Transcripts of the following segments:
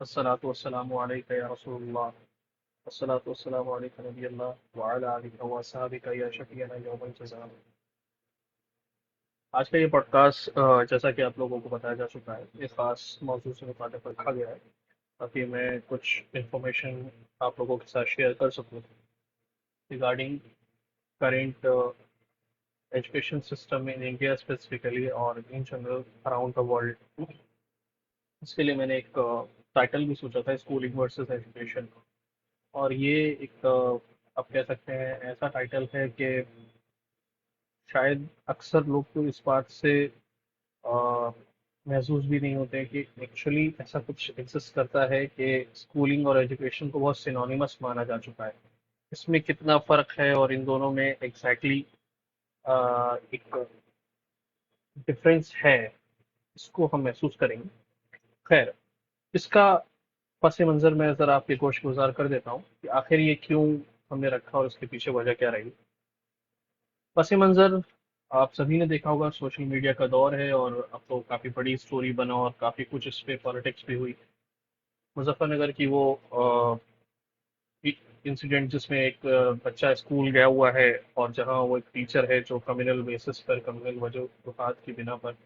अस्सलातु वस्सलामु अलैका या रसूलुल्लाह अस्सलातु वस्सलामु अलैका नबी अल्लाह व अला आलिका व अस्हाबिका या शफीअना यौमल जज़ा। आज का ये पॉडकास्ट जैसा कि आप लोगों को बताया जा चुका है, एक खास मौजू से मुताबिक रखा गया है ताकि मैं कुछ इंफॉर्मेशन आप लोगों के साथ शेयर कर सकूं regarding current education system in India specifically और in general around the world. इसके लिए मैंने एक टाइटल भी सोचा था, स्कूलिंग वर्सेस एजुकेशन। और ये एक आप कह सकते हैं ऐसा टाइटल है कि शायद अक्सर लोग तो इस बात से अ, महसूस भी नहीं होते कि एक्चुअली ऐसा कुछ एग्जिस्ट करता है कि स्कूलिंग और एजुकेशन को बहुत सिनोनिमस माना जा चुका है। इसमें कितना फ़र्क है और इन दोनों में एग्जैक्टली एक डिफरेंस है, इसको हम महसूस करेंगे। खैर, इसका पस मंज़र मैं ज़रा आपके गोश गुजार कर देता हूँ कि आखिर ये क्यों हमने रखा और इसके पीछे वजह क्या रही। पस मंज़र आप सभी ने देखा होगा, सोशल मीडिया का दौर है और अब तो काफ़ी बड़ी स्टोरी बना और काफ़ी कुछ इस पे पॉलिटिक्स भी हुई। मुजफ्फरनगर की वो इंसिडेंट जिसमें एक बच्चा स्कूल गया हुआ है और जहां वो एक टीचर है जो कम्युनल बेसिस पर, कम्युनल वजूहत की बिना पर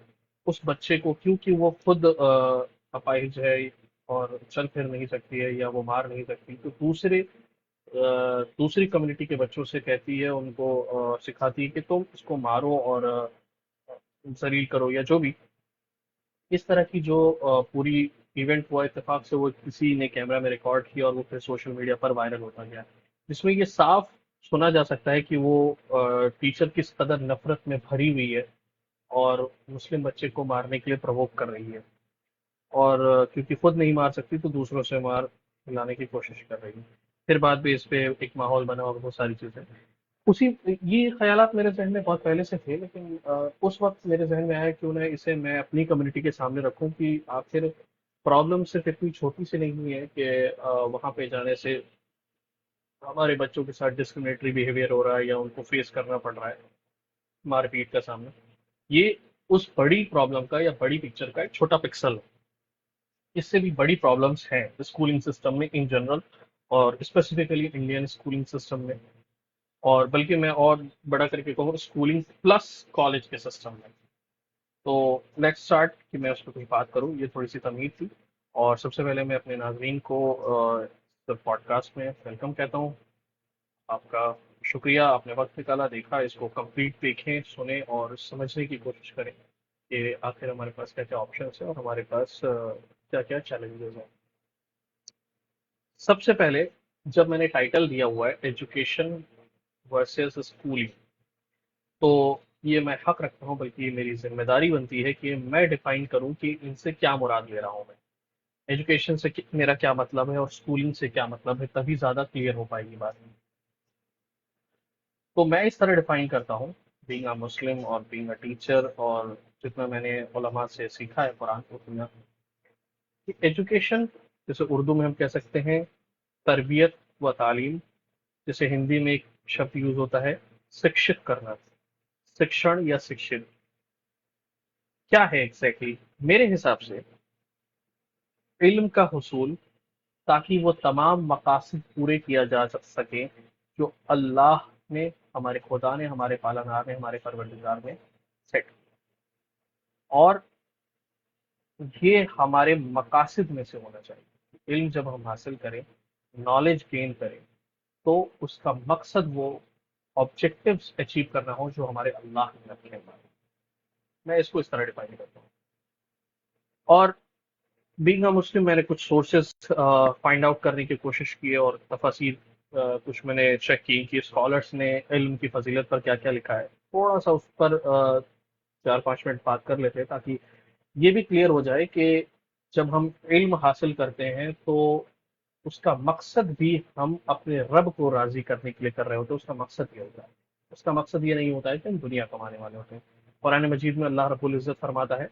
उस बच्चे को, क्योंकि वो खुद अपाहिज है और चल फिर नहीं सकती है या वो मार नहीं सकती, तो दूसरी कम्युनिटी के बच्चों से कहती है, उनको सिखाती है कि तुम इसको मारो और जलील करो या जो भी। इस तरह की जो पूरी इवेंट हुआ, इत्तेफाक से वो किसी ने कैमरा में रिकॉर्ड किया और वो फिर सोशल मीडिया पर वायरल होता गया, जिसमें ये साफ सुना जा सकता है कि वो टीचर किस कदर नफरत में भरी हुई है और मुस्लिम बच्चे को मारने के लिए प्रवोक कर रही है। और क्योंकि खुद नहीं मार सकती तो दूसरों से मार दिलाने की कोशिश कर रही है। फिर बाद में इस पे एक माहौल बना और बहुत सारी चीजें, उसी ये ख्यालात मेरे जहन में बहुत पहले से थे, लेकिन उस वक्त मेरे जहन में आया क्यों ना इसे मैं अपनी कम्युनिटी के सामने रखूं कि आखिर प्रॉब्लम सिर्फ इतनी छोटी सी नहीं है कि वहां पे जाने से हमारे बच्चों के साथ डिस्क्रिमिनेटरी बिहेवियर हो रहा है या उनको फेस करना पड़ रहा है मारपीट का सामना। ये उस बड़ी प्रॉब्लम का या बड़ी पिक्चर का एक छोटा पिक्सल है। इससे भी बड़ी प्रॉब्लम्स हैं स्कूलिंग सिस्टम में इन जनरल और स्पेसिफिकली इंडियन स्कूलिंग सिस्टम में, और बल्कि मैं और बड़ा करके कहूँ स्कूलिंग प्लस कॉलेज के सिस्टम में। तो लेट्स स्टार्ट कि मैं उस पर कुछ बात करूँ, ये थोड़ी सी तमहीद थी। और सबसे पहले मैं अपने नाजरीन को पॉडकास्ट में वेलकम कहता हूँ। आपका शुक्रिया, आपने वक्त निकाला, देखा, इसको कंप्लीट देखें, सुने और समझने की कोशिश करें कि आखिर हमारे पास क्या क्या ऑप्शन है और हमारे पास क्या क्या चैलेंजेस हैं। सबसे पहले, जब मैंने टाइटल दिया हुआ है एजुकेशन वर्सेस स्कूलिंग, तो ये मैं हक रखता हूँ, बल्कि ये मेरी जिम्मेदारी बनती है कि मैं डिफाइन करूँ कि इनसे क्या मुराद ले रहा हूँ मैं। एजुकेशन से मेरा क्या मतलब है और स्कूलिंग से क्या मतलब है, तभी ज़्यादा क्लियर हो पाएगी बात। तो मैं इस तरह डिफाइन करता हूँ, बीइंग अ मुस्लिम और बीइंग अ टीचर, और जितना मैंने उलमा से सीखा है कुरान को सुना, कि एजुकेशन जैसे उर्दू में हम कह सकते हैं तरबियत व तालीम, जैसे हिंदी में एक शब्द यूज होता है शिक्षित करना, शिक्षण या शिक्षित, क्या है एग्जैक्टली मेरे हिसाब से इल्म का हुसूल, ताकि वो तमाम मकासद पूरे किया जा सके जो अल्लाह ने, हमारे खुदा ने, हमारे पालनहार ने, हमारे परवरदिगार ने सेट, और ये हमारे मकासद में से होना चाहिए। इल्म जब हम हासिल करें, नॉलेज गेन करें, तो उसका मकसद वो ऑब्जेक्टिव्स अचीव करना हो जो हमारे अल्लाह ने रखे हैं। मैं इसको इस तरह डिफाइन करता हूँ। और बीइंग अ मुस्लिम, मैंने कुछ सोर्सेज फाइंड आउट करने की कोशिश की है और तफासिर कुछ मैंने चेक की कि स्कॉलर्स ने इल्म की फजीलत पर क्या क्या लिखा है। थोड़ा सा उस पर 4-5 मिनट बात कर लेते हैं ताकि ये भी क्लियर हो जाए कि जब हम इल्म हासिल करते हैं तो उसका मकसद भी हम अपने रब को राजी करने के लिए कर रहे होते हैं। उसका मकसद ये होता है, उसका मकसद ये नहीं होता है कि हम दुनिया कमाने वाले होते हैं। कुरान मजीद में अल्लाह रब्बुल इज़्ज़त फरमाता है,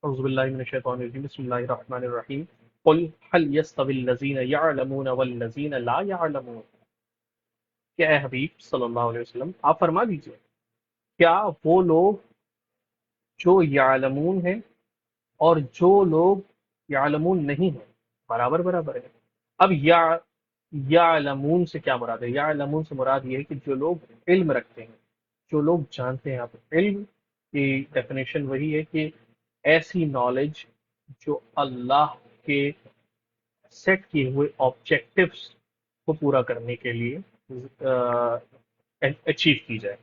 औज़ु बिल्लाहि मिनश शैतानिर रजीम, बिस्मिल्लाहिर रहमानिर रहीम, कुल हल यस्तविल लज़ीना यअलमून वल लज़ीना ला यअलमून। क्या है हबीब सल्लल्लाहु अलैहि वसल्लम, आप फरमा दीजिए, क्या वो लोग जो यालमून हैं और जो लोग यालमून नहीं है बराबर बराबर है? अब यालमून से क्या मुराद है? यालमून से मुराद ये है कि जो लोग इल्म रखते हैं, जो लोग जानते हैं। आप इल्म की डेफिनेशन वही है कि ऐसी नॉलेज जो अल्लाह के सेट किए हुए ऑब्जेक्टिव्स को पूरा करने के लिए अचीव की जाए।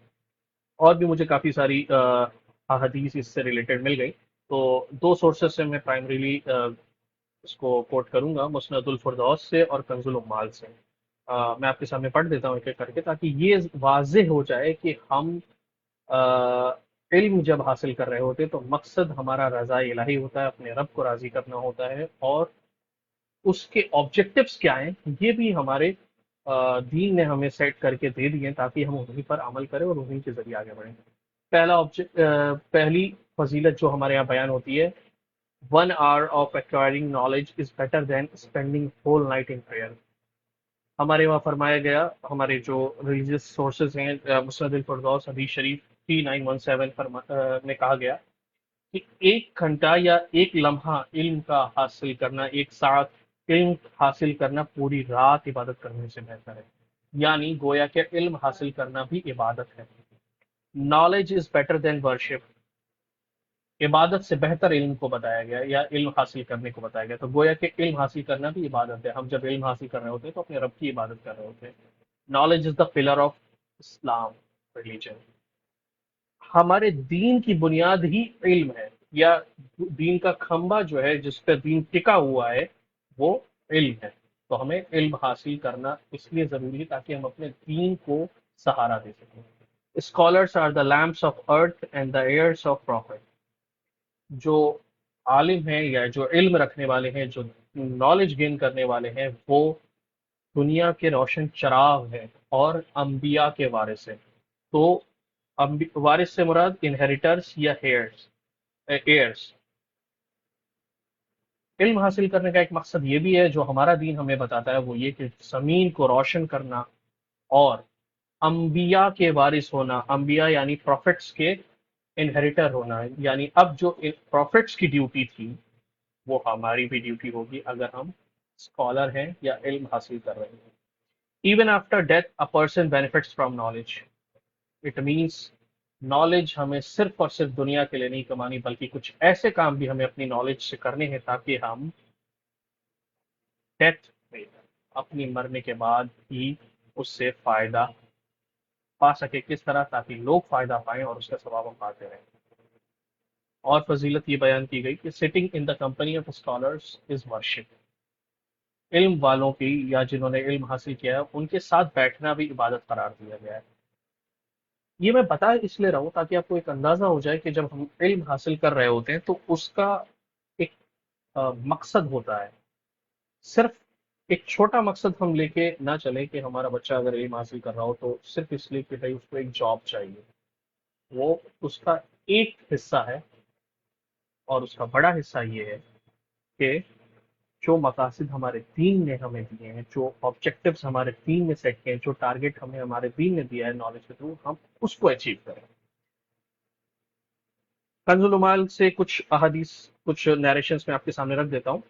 और भी मुझे काफ़ी सारी अहादीस इससे रिलेटेड मिल गई। तो दो सोर्सेज से मैं प्राइमरीली इसको कोट करूंगा, मुस्नदुल फुरदौस से और कंजुल उम्माल से। मैं आपके सामने पढ़ देता हूँ एक एक करके, ताकि ये वाज़ेह हो जाए कि हम अ, इल्म जब हासिल कर रहे होते हैं तो मकसद हमारा रज़ा इलाही होता है, अपने रब को राज़ी करना होता है, और उसके ऑब्जेक्टिव्स क्या हैं ये भी हमारे दीन ने हमें सेट करके दे दिए हैं, ताकि हम उन्हीं पर अमल करें और उन्हीं के ज़रिए आगे बढ़ें। पहली फजीलत जो हमारे यहाँ बयान होती है, 1 hour of acquiring knowledge is better than spending whole night in prayer। हमारे वहाँ फरमाया गया, हमारे जो रिलीजियस सोर्सेज हैं, मुस्नद फरदौस हदीस शरीफ 3917 में कहा गया कि 1 घंटा या एक लम्हा इल्म का हासिल करना, एक साथ इल्म हासिल करना पूरी रात इबादत करने से बेहतर है। यानी गोया के इल्म हासिल करना भी इबादत है। Knowledge is better than worship, इबादत से बेहतर इल्म को बताया गया, या इल्म हासिल करने को बताया गया। तो गोया के इल्म हासिल करना भी इबादत है। हम जब इल्म हासिल कर रहे होते हैं तो अपने रब की इबादत कर रहे होते हैं। Knowledge is the pillar of Islam religion. हमारे दीन की बुनियाद ही इल्म है, या दीन का खंबा जो है जिस पर दीन टिका हुआ है वो इल्म है। तो हमें इल्म हासिल करना इसलिए ज़रूरी है ताकि हम अपने दीन को सहारा दे सकें। Scholars are the lamps of earth and the heirs of prophet. जो आलिम हैं या जो इल्म रखने वाले हैं, जो नॉलेज गेन करने वाले हैं, वो दुनिया के रोशन चराग हैं और अंबिया के वारिस हैं। तो वारिस से मुराद इनहेरिटर्स या हेयर्स, एयर्स। इल्म हासिल करने का एक मकसद ये भी है जो हमारा दीन हमें बताता है, वो ये कि ज़मीन को रोशन करना और अंबिया के वारिस होना। अंबिया यानी प्रॉफिट्स के इनहेरिटर होना। यानी अब जो प्रॉफिट्स की ड्यूटी थी वो हमारी भी ड्यूटी होगी अगर हम स्कॉलर हैं या इल्म हासिल कर रहे हैं। Even after death a person benefits from knowledge. It means knowledge हमें सिर्फ और सिर्फ दुनिया के लिए नहीं कमानी, बल्कि कुछ ऐसे काम भी हमें अपनी नॉलेज से करने हैं ताकि हम डेथ में, अपनी मरने के बाद भी उससे फायदा पा सके। किस तरह? ताकि लोग फायदा पाएं और उसका सवाब हम पाते रहें। और फजीलत ये बयान की गई कि sitting in the company of scholars is worship. इल्म वालों की, या जिन्होंने इल्म हासिल किया है, उनके साथ बैठना भी इबादत करार दिया गया है। ये मैं बता इसलिए रहा हूँ ताकि आपको एक अंदाजा हो जाए कि जब हम इल्म हासिल कर रहे होते हैं तो उसका एक मकसद होता है। सिर्फ एक छोटा मकसद हम लेके ना चले कि हमारा बच्चा अगर इल्म हासिल कर रहा हो तो सिर्फ इसलिए कि भाई उसको एक जॉब चाहिए। वो उसका एक हिस्सा है, और उसका बड़ा हिस्सा ये है कि जो मकासद हमारे दीन ने हमें दिए हैं, जो ऑब्जेक्टिव्स हमारे दीन में सेट किए हैं, जो टारगेट हमें हमारे दीन ने दिया है नॉलेज के थ्रू, हम उसको अचीव करें। कंजुल उमाल से कुछ अहादीस, कुछ नरेशंस में आपके सामने रख देता हूँ।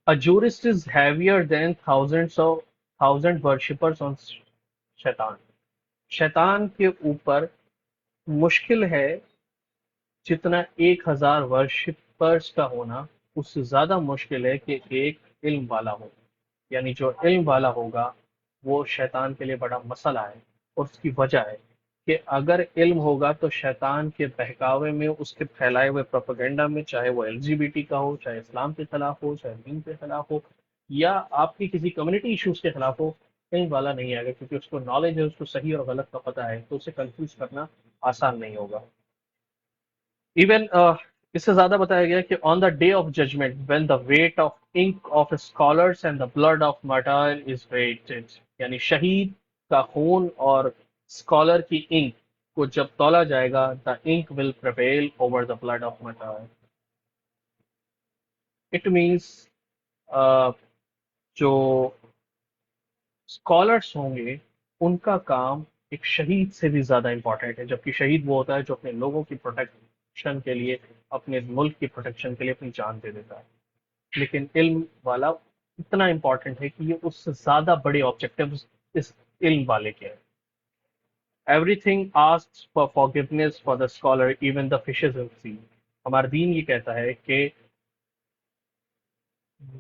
A jurist is heavier than thousand worshippers on शैतान। शैतान के ऊपर मुश्किल है जितना 1000 वर्शिपर्स का होना, उससे ज्यादा मुश्किल है कि एक इल्म वाला हो। यानी जो इल्म वाला होगा वो शैतान के लिए बड़ा मसला है। और उसकी वजह है कि अगर इल्म होगा तो शैतान के बहकावे में, उसके फैलाए हुए प्रोपेगेंडा में, चाहे वो एलजीबीटी का हो, चाहे इस्लाम के खिलाफ हो, चाहे दीन के खिलाफ हो, या आपकी किसी कम्युनिटी इश्यूज के खिलाफ हो, इल्म वाला नहीं आएगा, क्योंकि उसको नॉलेज है, उसको सही और गलत का पता है, तो उसे कंफ्यूज करना आसान नहीं होगा। इवन इससे ज्यादा बताया गया कि on the day of judgement when the weight of ink of scholars and the blood of martyr is weighted. यानी शहीद का खून और स्कॉलर की इंक को जब तौला जाएगा, the ink will prevail over the blood of martyr. It means जो स्कॉलर्स होंगे उनका काम एक शहीद से भी ज्यादा इंपॉर्टेंट है, जबकि शहीद वो होता है जो अपने लोगों की प्रोटेक्शन के लिए, अपने मुल्क की प्रोटेक्शन के लिए अपनी जान दे देता है। लेकिन इल्म वाला इतना इंपॉर्टेंट है कि ये उससे ज्यादा बड़े ऑब्जेक्टिव्स इस इल्म वाले के हैं। Everything asks for forgiveness for the scholar, even the fishes in sea. हमारा दीन ये कहता है कि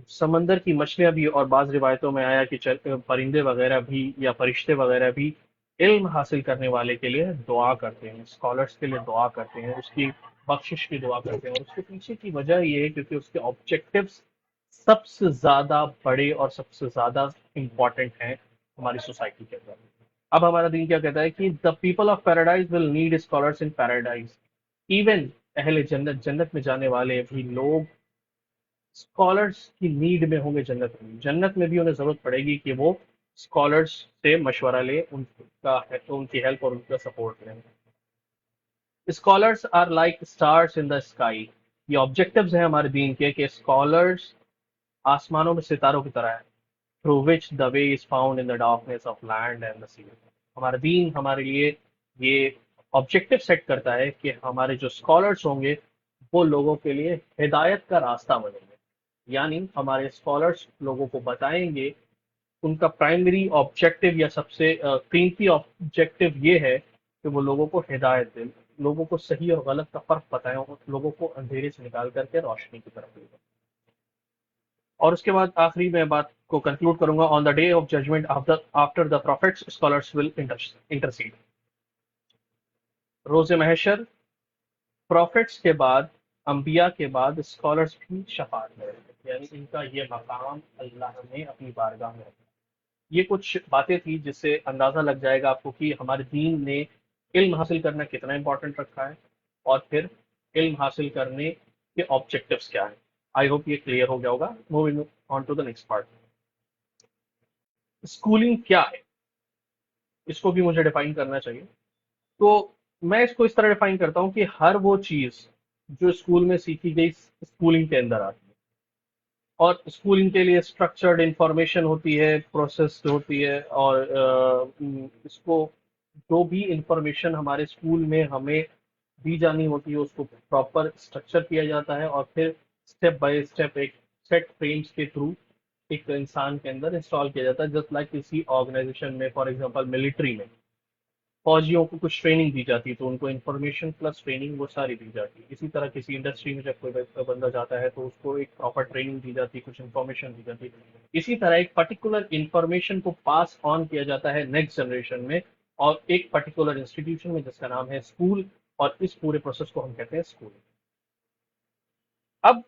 समंदर की मछलियां भी, और बाज रिवायतों में आया कि परिंदे वगैरह भी या फरिश्ते वगैरह भी इल्म हासिल करने वाले के लिए दुआ करते हैं, स्कॉलर्स के लिए दुआ करते हैं, उसकी बख्शिश की दुआ करते हैं। और उसके पीछे की वजह ये है क्योंकि उसके ऑब्जेक्टिव्स सबसे ज्यादा बड़े और सबसे ज्यादा इंपॉर्टेंट हैं हमारी सोसाइटी के अंदर। अब हमारा दीन क्या कहता है कि the people of paradise will need scholars in paradise. Even अहले जन्नत, जन्नत में जाने वाले भी लोग स्कॉलर्स की नीड में होंगे। जन्नत में भी उन्हें जरूरत पड़ेगी कि वो स्कॉलर्स से मशवरा ले, उनकी हेल्प और उनका सपोर्ट लें। Scholars are like stars in the sky. ये ऑब्जेक्टिव्स हैं हमारे दीन के कि स्कॉलर्स आसमानों में सितारों की तरह है। Through which the way is found in the darkness of land and the sea. हमारा दीन हमारे लिए ये ऑब्जेक्टिव सेट करता है कि हमारे जो स्कॉलर्स होंगे वो लोगों के लिए हिदायत का रास्ता बनेंगे। यानी हमारे स्कॉलर्स लोगों को बताएंगे, उनका प्राइमरी ऑब्जेक्टिव या सबसे कीमती ऑब्जेक्टिव ये है कि वो लोगों को हिदायत दें, लोगों को सही और गलत का फर्क बताएं और लोगों को अंधेरे से निकाल करके रोशनी की तरफ ले जाएं। और उसके बाद आखिरी में बात को कंक्लूड करूंगा। On the day of judgement after the prophets scholars will intercede. रोज़े महशर, प्रॉफिट्स के बाद, अंबिया के बाद स्कॉलर्स भी शफात करेंगे, यानी इनका ये मकाम अल्लाह ने अपनी बारगाह में रखा। ये कुछ बातें थी जिससे अंदाजा लग जाएगा आपको कि हमारे दीन ने इल्म हासिल करना कितना इंपॉर्टेंट रखा है, और फिर इल्म हासिल करने के ऑब्जेक्टिव्स क्या है। आई होप ये क्लियर हो गया होगा। Moving on to the next part. Schooling क्या है, इसको भी मुझे डिफाइन करना चाहिए। तो मैं इसको इस तरह डिफाइन करता हूँ कि हर वो चीज जो स्कूल में सीखी गई स्कूलिंग के अंदर आती है। और स्कूलिंग के लिए स्ट्रक्चर्ड इंफॉर्मेशन होती है, प्रोसेस्ड होती है, और इसको जो भी इंफॉर्मेशन हमारे स्कूल में हमें दी जानी होती है उसको प्रॉपर स्ट्रक्चर किया जाता है, और फिर स्टेप बाय स्टेप एक सेट फ्रेम्स के थ्रू एक इंसान के अंदर इंस्टॉल किया जाता है। जस्ट लाइक किसी ऑर्गेनाइजेशन में, फॉर एग्जांपल मिलिट्री में फौजियों को कुछ ट्रेनिंग दी जाती है तो उनको इन्फॉर्मेशन प्लस ट्रेनिंग वो सारी दी जाती है। इसी तरह किसी इंडस्ट्री में जब कोई बंदा जाता है तो उसको एक प्रॉपर ट्रेनिंग दी जाती है, कुछ इन्फॉर्मेशन दी जाती है। इसी तरह एक पर्टिकुलर इन्फॉर्मेशन को पास ऑन किया जाता है नेक्स्ट जनरेशन में, और एक पर्टिकुलर इंस्टीट्यूशन में जिसका नाम है स्कूल। और इस पूरे प्रोसेस को हम कहते हैं स्कूल। अब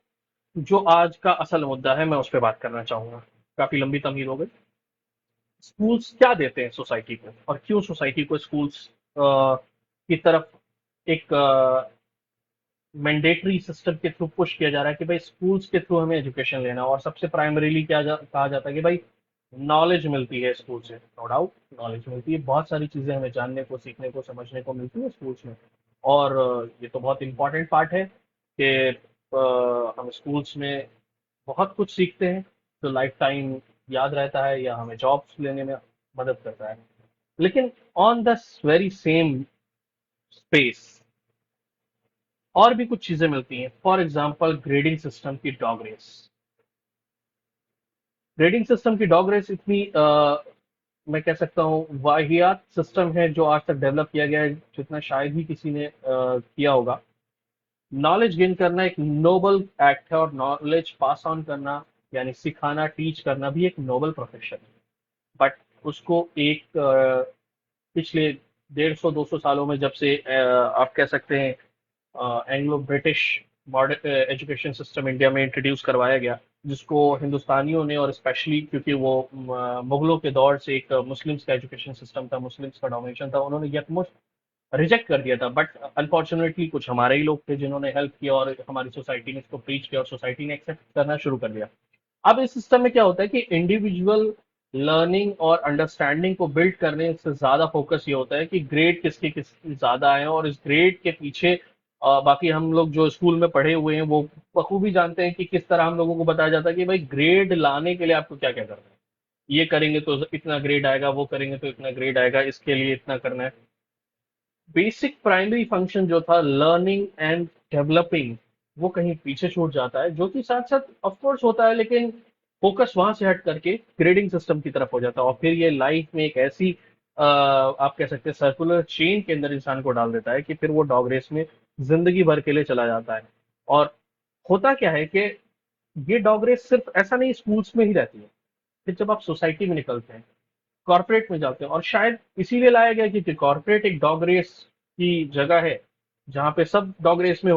जो आज का असल मुद्दा है मैं उस पर बात करना चाहूंगा। काफी लंबी तमील हो गई। स्कूल्स क्या देते हैं सोसाइटी को, और क्यों सोसाइटी को स्कूल्स की तरफ एक मैंडेटरी सिस्टम के थ्रू पुश किया जा रहा है कि भाई स्कूल्स के थ्रू हमें एजुकेशन लेना है। और सबसे प्राइमरीली कहा जाता है कि भाई नॉलेज मिलती है स्कूल से। नो डाउट नॉलेज मिलती है, बहुत सारी चीजें हमें जानने को, सीखने को, समझने को मिलती है स्कूल्स में। और ये तो बहुत इंपॉर्टेंट पार्ट है कि हम स्कूल्स में बहुत कुछ सीखते हैं जो लाइफ टाइम याद रहता है या हमें जॉब्स लेने में मदद करता है। लेकिन on the very same space और भी कुछ चीजें मिलती हैं। फॉर एग्जांपल ग्रेडिंग सिस्टम की डॉग रेस। ग्रेडिंग सिस्टम की डॉग रेस इतनी मैं कह सकता हूँ वाहियात सिस्टम है जो आज तक डेवलप किया गया है, जितना शायद ही किसी ने किया होगा। नॉलेज गेन करना एक नोबल एक्ट है, और नॉलेज पास ऑन करना यानी सिखाना, टीच करना भी एक नोबल प्रोफेशन है। बट उसको एक पिछले 150-200 सालों में जब से आप कह सकते हैं Anglo British modern education system India में इंट्रोड्यूस करवाया गया, जिसको हिंदुस्तानियों ने, और स्पेशली क्योंकि वो मुगलों के दौर से एक मुस्लिम्स का एजुकेशन सिस्टम था, मुस्लिम्स का डोमिनेशन था, उन्होंने यकमुश्त रिजेक्ट कर दिया था। बट अनफॉर्चुनेटली कुछ हमारे ही लोग थे जिन्होंने हेल्प किया और हमारी सोसाइटी ने इसको प्रीच किया और सोसाइटी ने एक्सेप्ट करना शुरू कर दिया। अब इस सिस्टम में क्या होता है कि इंडिविजुअल लर्निंग और अंडरस्टैंडिंग को बिल्ड करने से ज्यादा फोकस ये होता है कि ग्रेड किसके किस ज्यादा आए हैं, और इस ग्रेड के पीछे बाकी हम लोग जो स्कूल में पढ़े हुए हैं वो बखूबी जानते हैं कि किस तरह हम लोगों को बताया जाता है कि भाई ग्रेड लाने के लिए आपको क्या क्या करना है। ये करेंगे तो इतना ग्रेड आएगा, वो करेंगे तो इतना ग्रेड आएगा, इसके लिए इतना करना है। बेसिक प्राइमरी फंक्शन जो था लर्निंग एंड डेवलपिंग, वो कहीं पीछे छूट जाता है, जो कि साथ साथ ऑफ कोर्स होता है, लेकिन फोकस वहां से हट करके ग्रेडिंग सिस्टम की तरफ हो जाता है, और फिर ये लाइफ में एक ऐसी आप कह सकते हैं सर्कुलर चेन के अंदर इंसान को डाल देता है कि फिर वो डॉग रेस में जिंदगी भर के लिए चला जाता है। और होता क्या है कि ये डॉग रेस सिर्फ ऐसा नहीं स्कूल्स में ही रहती है, फिर जब आप सोसाइटी में निकलते हैं, कॉर्पोरेट में जाते हैं, और शायद इसीलिए लाया गया क्योंकि कॉर्पोरेट एक डॉग रेस की जगह है जहाँ पे सब डॉग रेस में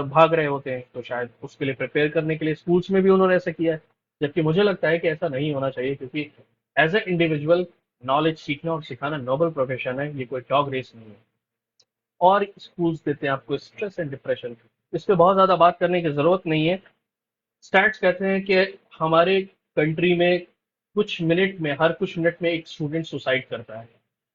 भाग रहे होते हैं, तो शायद उसके लिए प्रिपेयर करने के लिए स्कूल्स में भी उन्होंने ऐसा किया है। जबकि मुझे लगता है कि ऐसा नहीं होना चाहिए, क्योंकि एज ए इंडिविजुअल नॉलेज सीखना और सिखाना नोबल प्रोफेशन है, ये कोई डॉग रेस नहीं है। और स्कूल्स देते हैं आपको स्ट्रेस एंड डिप्रेशन, इस पे बहुत ज्यादा बात करने की जरूरत नहीं है। स्टैट्स कहते हैं कि हमारे कंट्री में हर कुछ मिनट में एक स्टूडेंट सुसाइड करता है।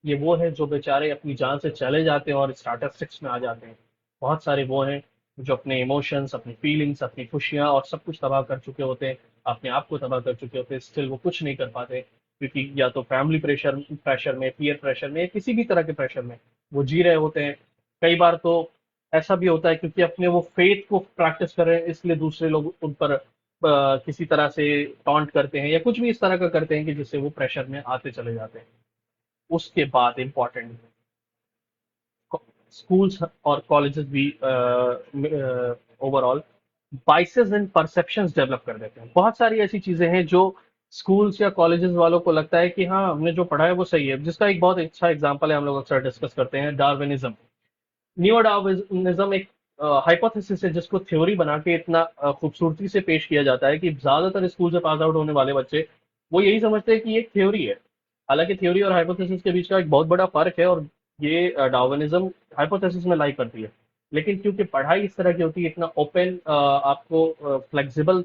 ये वो है जो बेचारे अपनी जान से चले जाते हैं और स्टैटिस्टिक्स में आ जाते हैं। बहुत सारे वो हैं जो अपने इमोशंस, अपनी फीलिंग्स, अपनी खुशियां और सब कुछ तबाह कर चुके होते हैं, अपने आप को तबाह कर चुके होते हैं, स्टिल वो कुछ नहीं कर पाते, क्योंकि या तो फैमिली प्रेशर प्रेशर में, पीयर प्रेशर में, या किसी भी तरह के प्रेशर में वो जी रहे होते हैं। कई बार तो ऐसा भी होता है क्योंकि अपने वो फेथ को प्रैक्टिस कर रहे हैं, इसलिए दूसरे लोग उन पर किसी तरह से टॉन्ट करते हैं या कुछ भी इस तरह का करते हैं कि जिससे वो प्रेशर में आते चले जाते हैं। उसके बाद इम्पोर्टेंट, स्कूल्स और कॉलेजेस भी overall biases and perceptions develop कर देते हैं। बहुत सारी ऐसी चीजें हैं जो स्कूल्स या कॉलेजेस वालों को लगता है कि हाँ हमने जो पढ़ा है वो सही है, जिसका एक बहुत अच्छा एग्जांपल है, हम लोग अक्सर डिस्कस करते हैं, डार्विनिज्म। नियो डार्विनिज्म एक हाइपोथेसिस है जिसको थ्योरी बना के इतना खूबसूरती से पेश किया जाता है कि ज्यादातर स्कूल से पास आउट होने वाले बच्चे वो यही समझते हैं कि ये एक थ्योरी है। हालांकि थ्योरी और हाइपोथेसिस के बीच का एक बहुत बड़ा फर्क है, और ये डार्विनिज्म हाइपोथेसिस में लाई करती है। लेकिन क्योंकि पढ़ाई इस तरह की होती है, इतना ओपन आपको फ्लेक्सिबल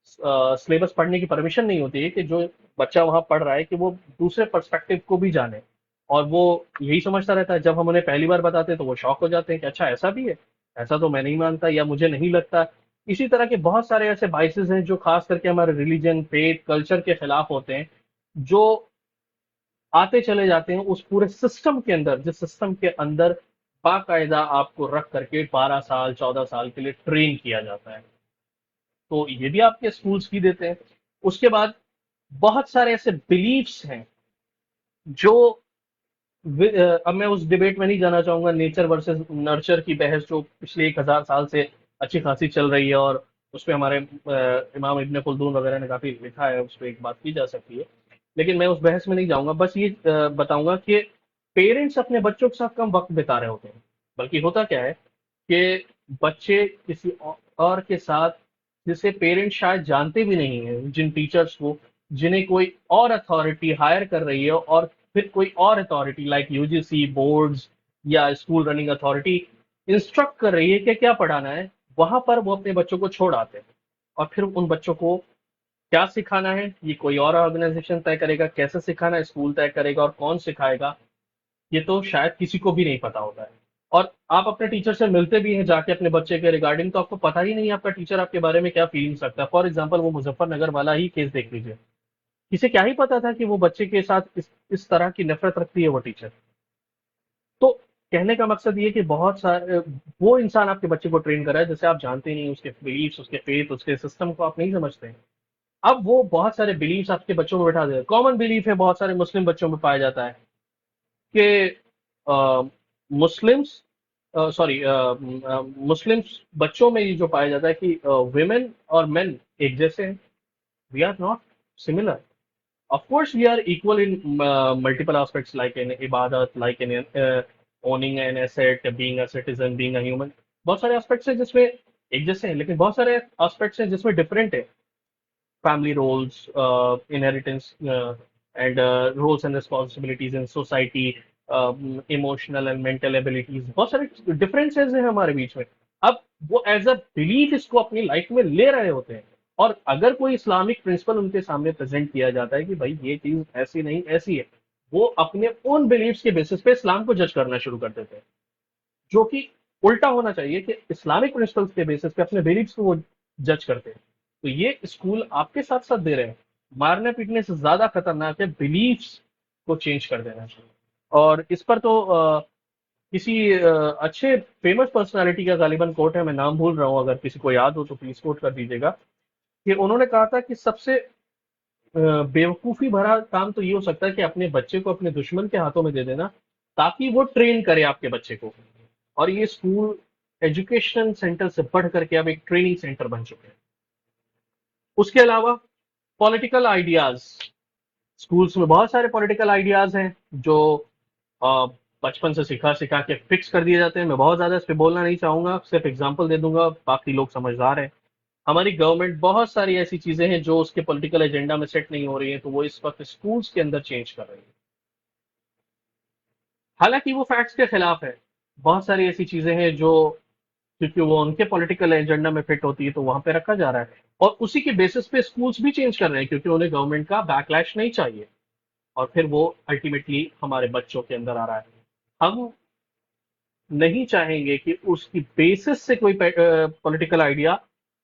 सिलेबस पढ़ने की परमिशन नहीं होती है कि जो बच्चा वहां पढ़ रहा है कि वो दूसरे पर्सपेक्टिव को भी जाने। और वो यही समझता रहता है, जब हम उन्हें पहली बार बताते हैं तो वो शॉक हो जाते हैं कि अच्छा ऐसा भी है, ऐसा तो मैं नहीं मानता या मुझे नहीं लगता। इसी तरह के बहुत सारे ऐसे बाइसेस हैं जो खास करके हमारे रिलीजन, फेथ, कल्चर के खिलाफ होते हैं, जो आते चले जाते हैं उस पूरे सिस्टम के अंदर, जिस सिस्टम के अंदर बाकायदा आपको रख करके 12 साल 14 साल के लिए ट्रेन किया जाता है। तो ये भी आपके स्कूल्स ही देते हैं। उसके बाद बहुत सारे ऐसे बिलीफ्स हैं जो अब मैं उस डिबेट में नहीं जाना चाहूंगा, नेचर वर्सेस नर्चर की बहस जो पिछले 1,000 साल से अच्छी खासी चल रही है, और उस पर हमारे इमाम इब्न खुल्दून वगैरह ने काफी लिखा है, उस पर एक बात की जा सकती है। लेकिन मैं उस बहस में नहीं जाऊंगा, बस ये बताऊंगा कि पेरेंट्स अपने बच्चों के साथ कम वक्त बिता रहे होते हैं। बल्कि होता क्या है कि बच्चे किसी और के साथ, जिसे पेरेंट्स शायद जानते भी नहीं है, जिन टीचर्स को, जिन्हें कोई और अथॉरिटी हायर कर रही है, और फिर कोई और अथॉरिटी लाइक यूजीसी बोर्ड्स या स्कूल रनिंग अथॉरिटी इंस्ट्रक्ट कर रही है कि क्या पढ़ाना है, वहां पर वो अपने बच्चों को छोड़ आते हैं। और फिर उन बच्चों को क्या सिखाना है ये कोई और ऑर्गेनाइजेशन तय करेगा, कैसे सिखाना है स्कूल तय करेगा, और कौन सिखाएगा ये तो शायद किसी को भी नहीं पता होता है। और आप अपने टीचर से मिलते भी हैं जाके अपने बच्चे के रिगार्डिंग, तो आपको पता ही नहीं है आपका टीचर आपके बारे में क्या फीलिंग्स रखता है। फॉर एग्जाम्पल वो मुजफ्फरनगर वाला ही केस देख लीजिए, किसे क्या ही पता था कि वो बच्चे के साथ इस तरह की नफरत रखती है वो टीचर। तो कहने का मकसद ये कि बहुत सारे वो इंसान आपके बच्चे को ट्रेन कर रहा है जिसे आप जानते ही नहीं, उसके बिलीफ्स, उसके फेथ, उसके सिस्टम को आप नहीं समझते हैं। अब वो बहुत सारे बिलीफ्स आपके बच्चों में बैठा दे, कॉमन बिलीफ है बहुत सारे मुस्लिम बच्चों में पाया जाता है कि मुस्लिम्स सॉरी मुस्लिम्स बच्चों में ये जो पाया जाता है कि विमेन और मेन एक जैसे हैं, we are not similar. Of course, we are equal in multiple aspects, like in ibadat, like in owning an asset, being a citizen, being a human. बहुत सारे aspects हैं जिसमें एक जैसे हैं, लेकिन बहुत सारे aspects हैं जिसमें different है। Family roles, inheritance, and roles and responsibilities in society, emotional and mental abilities, बहुत सारे differences हैं हमारे बीच में। अब वो एज अ बिलीफ इसको अपनी लाइफ में ले रहे होते हैं, और अगर कोई इस्लामिक प्रिंसिपल उनके सामने प्रेजेंट किया जाता है कि भाई ये चीज ऐसी नहीं ऐसी है, वो अपने ओन बिलीफ्स के बेसिस पे इस्लाम को जज करना शुरू कर देते हैं, जो कि उल्टा होना चाहिए कि इस्लामिक प्रिंसिपल्स के बेसिस पे अपने बिलीफ्स को वो जज करते हैं। तो ये स्कूल आपके साथ साथ दे रहे हैं, मारने पीटने से ज्यादा खतरनाक है बिलीफ्स को चेंज कर देना। और इस पर तो किसी अच्छे फेमस पर्सनालिटी का गालिबन कोट है, मैं नाम भूल रहा हूँ, अगर किसी को याद हो तो प्लीज कोट कर दीजिएगा, कि उन्होंने कहा था कि सबसे बेवकूफी भरा काम तो ये हो सकता है कि अपने बच्चे को अपने दुश्मन के हाथों में दे देना, ताकि वो ट्रेन करे आपके बच्चे को। और ये स्कूल एजुकेशन सेंटर से बढ़ करके अब एक ट्रेनिंग सेंटर बन चुके हैं। उसके अलावा पॉलिटिकल आइडियाज, स्कूल्स में बहुत सारे पॉलिटिकल आइडियाज हैं जो अ, बचपन से सिखा सिखा के फिक्स कर दिए जाते हैं। मैं बहुत ज्यादा इस पे बोलना नहीं चाहूंगा, सिर्फ एग्जांपल दे दूंगा, बाकी लोग समझदार हैं। हमारी गवर्नमेंट बहुत सारी ऐसी चीजें हैं जो उसके पॉलिटिकल एजेंडा में सेट नहीं हो रही है, तो वो इस वक्त स्कूल्स के अंदर चेंज कर रही है, हालांकि वो फैक्ट्स के खिलाफ है। बहुत सारी ऐसी चीजें हैं जो, क्योंकि वो उनके पॉलिटिकल एजेंडा में फिट होती है, तो वहां पे रखा जा रहा है। और उसी के बेसिस पे स्कूल्स भी चेंज कर रहे हैं, क्योंकि उन्हें गवर्नमेंट का बैकलैश नहीं चाहिए। और फिर वो अल्टीमेटली हमारे बच्चों के अंदर आ रहा है। हम नहीं चाहेंगे कि उसकी बेसिस से कोई पॉलिटिकल आइडिया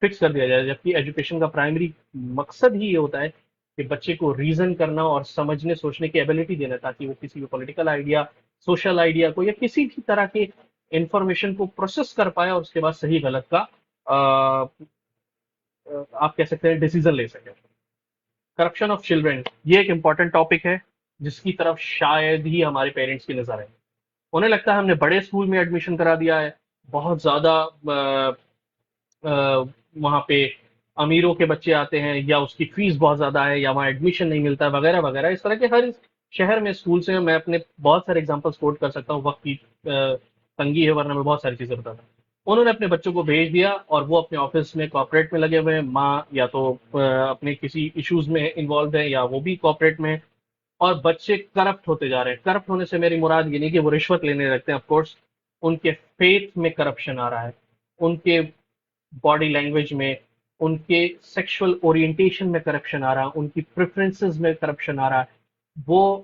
फिक्स कर दिया जाए, जबकि एजुकेशन का प्राइमरी मकसद ही ये होता है कि बच्चे को रीजन करना और समझने सोचने की एबिलिटी देना, ताकि वो किसी भी पॉलिटिकल आइडिया, सोशल आइडिया को, या किसी भी तरह के इंफॉर्मेशन को प्रोसेस कर पाए और उसके बाद सही गलत का आप कह सकते हैं डिसीजन ले सके। करप्शन ऑफ चिल्ड्रन, ये एक इंपॉर्टेंट टॉपिक है जिसकी तरफ शायद ही हमारे पेरेंट्स की नजर है। उन्हें लगता है हमने बड़े स्कूल में एडमिशन करा दिया है, बहुत ज्यादा वहाँ पे अमीरों के बच्चे आते हैं, या उसकी फीस बहुत ज्यादा है, या वहाँ एडमिशन नहीं मिलता है, वगैरह वगैरह। इस तरह के हर शहर में स्कूल से मैं अपने बहुत सारे एग्जांपल्स कोट कर सकता हूँ, वक्त की तंगी है, वरना मैं बहुत सारी चीजें बताता। उन्होंने अपने बच्चों को भेज दिया और वो अपने ऑफिस में कॉर्पोरेट में लगे हुए हैं, माँ या तो अपने किसी इश्यूज में इन्वॉल्व है, या वो भी कॉर्पोरेट में। और बच्चे करप्ट होते जा रहे हैं। करप्ट होने से मेरी मुराद ये नहीं कि वो रिश्वत लेने लगते हैं, ऑफ कोर्स उनके फेथ में करप्शन आ रहा है, उनके बॉडी लैंग्वेज में, उनके सेक्सुअल ओरिएंटेशन में करप्शन आ रहा है, उनकी प्रेफरेंसेस में करप्शन आ रहा है। वो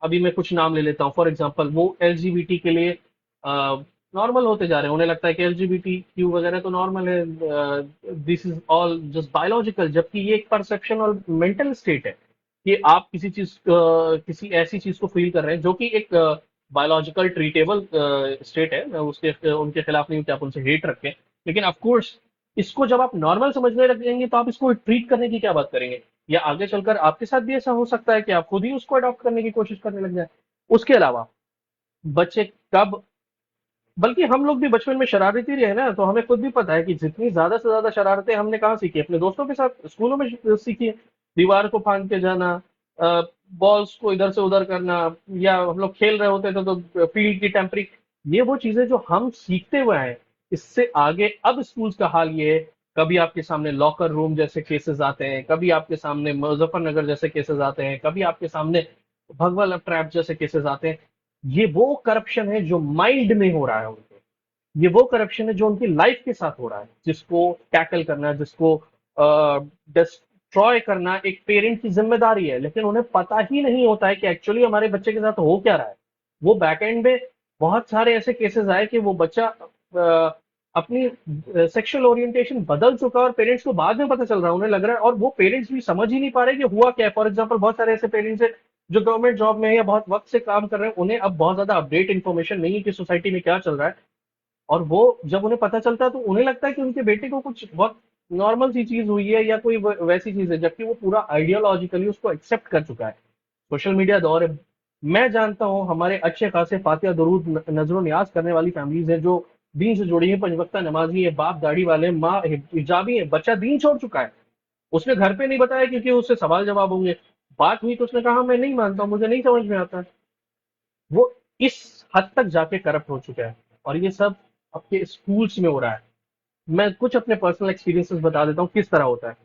अभी मैं कुछ नाम ले लेता हूँ, फॉर एग्जांपल वो एलजीबीटी के लिए नॉर्मल होते जा रहे हैं। उन्हें लगता है कि एलजीबीटी क्यू वगैरह तो नॉर्मल है, this is all just biological, जबकि ये एक परसेप्शन और मेंटल स्टेट है कि आप किसी चीज किसी ऐसी चीज को फील कर रहे हैं जो कि एक बायोलॉजिकल ट्रीटेबल स्टेट है। मैं उसके उनके खिलाफ नहीं हूं कि आप उनसे हेट रखें, लेकिन ऑफ कोर्स इसको जब आप नॉर्मल समझने लगेंगे तो आप इसको ट्रीट करने की क्या बात करेंगे, या आगे चलकर आपके साथ भी ऐसा हो सकता है कि आप खुद ही उसको अडॉप्ट करने की कोशिश करने लग जाए। उसके अलावा बच्चे कब, बल्कि हम लोग भी बचपन में शरारती रहे ना, तो हमें खुद भी पता है कि जितनी ज्यादा से ज्यादा शरारतें हमने कहाँ सीखी, अपने दोस्तों के साथ स्कूलों में सीखी है। दीवार को फांद के जाना, बॉल्स को इधर से उधर करना, या हम लोग खेल रहे होते थे तो फील्ड की टेम्परिंग, ये वो चीजें जो हम सीखते हुए हैं। इससे आगे अब स्कूल्स का हाल ये है, कभी आपके सामने लॉकर रूम जैसे केसेस आते हैं, कभी आपके सामने मुजफ्फरनगर जैसे केसेस आते हैं, कभी आपके सामने भगवा ट्रैप जैसे केसेस आते हैं। ये वो करप्शन है जो माइंड में हो रहा है उनके, ये वो करप्शन है जो उनकी लाइफ के साथ हो रहा है, जिसको टैकल करना, जिसको डिस्ट्रॉय करना एक पेरेंट की जिम्मेदारी है। लेकिन उन्हें पता ही नहीं होता है कि एक्चुअली हमारे बच्चे के साथ हो क्या रहा है। वो बैक एंड में बहुत सारे ऐसे केसेस आए कि वो बच्चा अपनी सेक्सुअल ओरिएंटेशन बदल चुका है और पेरेंट्स को बाद में पता चल रहा है, उन्हें लग रहा है, और वो पेरेंट्स भी समझ ही नहीं पा रहे कि हुआ क्या है। फॉर एग्जाम्पल बहुत सारे ऐसे पेरेंट्स हैं जो गवर्नमेंट जॉब में है या बहुत वक्त से काम कर रहे हैं, उन्हें अब बहुत ज्यादा अपडेट इन्फॉर्मेशन नहीं है कि सोसाइटी में क्या चल रहा है। और वो जब उन्हें पता चलता है तो उन्हें लगता है कि उनके बेटे को कुछ बहुत नॉर्मल सी चीज हुई है या कोई वैसी चीज है, जबकि वो पूरा आइडियोलॉजिकली उसको एक्सेप्ट कर चुका है। सोशल मीडिया दौर है। मैं जानता हूँ हमारे अच्छे खासे फातिहा दुरूद नजरों नियाज करने वाली फैमिलीज हैं जो दीन से जुड़ी है, पंचवक्ता नमाजी है, बाप दाढ़ी वाले, माँ हिजाबी है, बच्चा दीन छोड़ चुका है। उसने घर पे नहीं बताया क्योंकि उससे सवाल जवाब होंगे। बात हुई तो उसने कहा मैं नहीं मानता हूँ, मुझे नहीं समझ में आता है। वो इस हद तक जाके करप्ट हो चुका है, और ये सब आपके स्कूल्स में हो रहा है। मैं कुछ अपने पर्सनल एक्सपीरियंसेस बता देता हूँ किस तरह होता है।